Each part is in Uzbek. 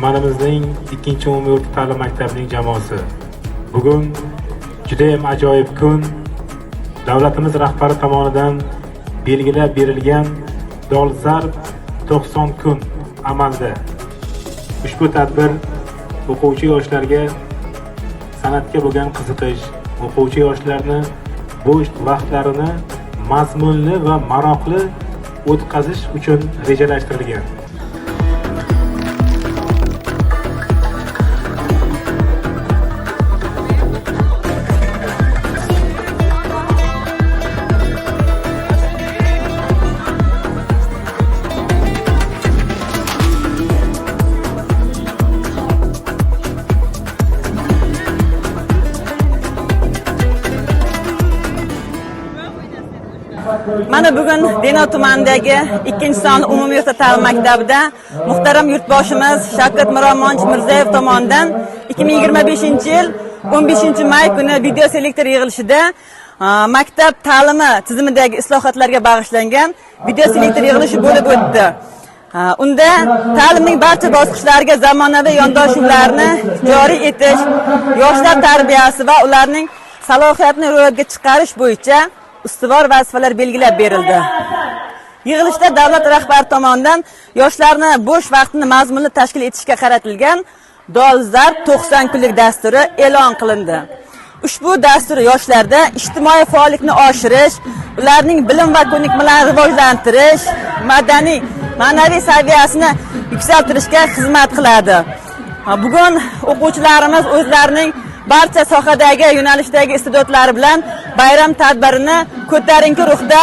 tumanimizning 2-umumiy ta'lim maktabining jamoasi. Bugun juda ham ajoyib kun. Davlatimiz rahbari tomonidan belgilab berilgan dolzarb 90 kun amalda. Ushbu tadbir o'quvchi yoshlarga san'atga bo'lgan qiziqish, o'quvchi yoshlarni bo'sh vaqtlarini mazmunli va maroqli o'tkazish uchun rejalashtirilgan. Mana bugun Denov tumanidagi 2-sonli umumiy o'rta ta'lim maktabida muhtaram yurtboshimiz Shavkat Miromonovich Mirziyoyev tomonidan 2025-yil 15-may kuni video selektor yig'ilishida maktab ta'limi tizimidagi islohotlarga bag'ishlangan video selektor yig'ilishi bo'lib o'tdi. Unda ta'limning barcha bosqichlariga zamonaviy yondashuvlarni joriy etish, yoshlar tarbiyasi va ularning salohiyatini ro'yobga chiqarish bo'yicha ustuvor vazifalar belgilab berildi. Yig'ilishda davlat rahbari tomonidan yoshlarni bo'sh vaqtini mazmunli tashkil etishga qaratilgan dolzarb 90 kunlik dasturi e'lon qilindi. Ushbu dastur yoshlarda ijtimoiy faollikni oshirish, ularning bilim va ko'nikmalarini rivojlantirish, ma'naviy saviyasini yuksaltirishga xizmat qiladi. Bugun o'quvchilarimiz o'zlarining barcha sohadagi yo'nalishdagi iste'dodlari bilan bayram tadbirini ko'tarinki ruhda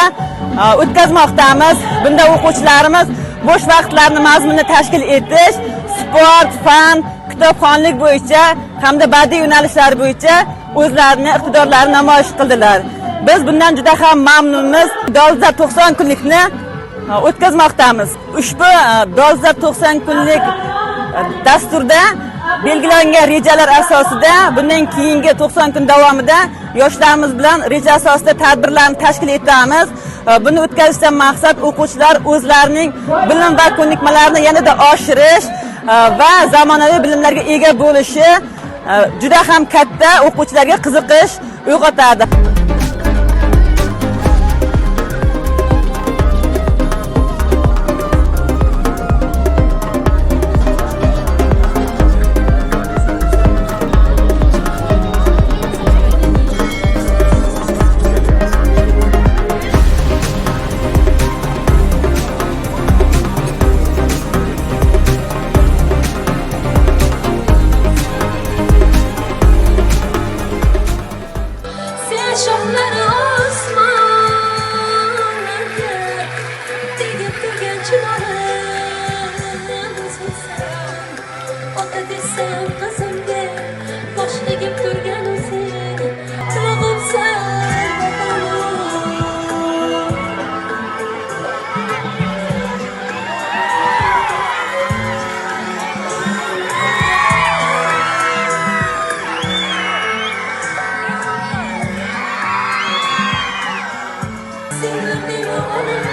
o'tkazmoqdamiz. Bunda o'quvchilarimiz bo'sh vaqtlarini mazmunli tashkil etish, sport, fan, kitobxonlik bo'yicha hamda badiiy yo'nalishlar bo'yicha o'zlarining iqtidorlarini namoyish qildilar. Biz bundan juda ham mamnunmiz. Dolzarb 90 kunlikni o'tkazmoqdamiz. Ushbu dolzarb 90 kunlik dasturda belgilangan rejalar asosida bundan keyingi 90 kun davomida yoshlarimiz bilan reja asosida tadbirlarni tashkil etamiz. Buni o'tkazishdan maqsad o'quvchilar o'zlarining bilim va ko'nikmalarini yanada oshirish va zamonaviy bilimlarga ega bo'lishi juda ham katta o'quvchilarga qiziqish uyg'otadi. Şahları Osmanlı'ya Digip durgen çınarın Ota desem kızım de Boş digip durgen o seni Tılığım sen Singing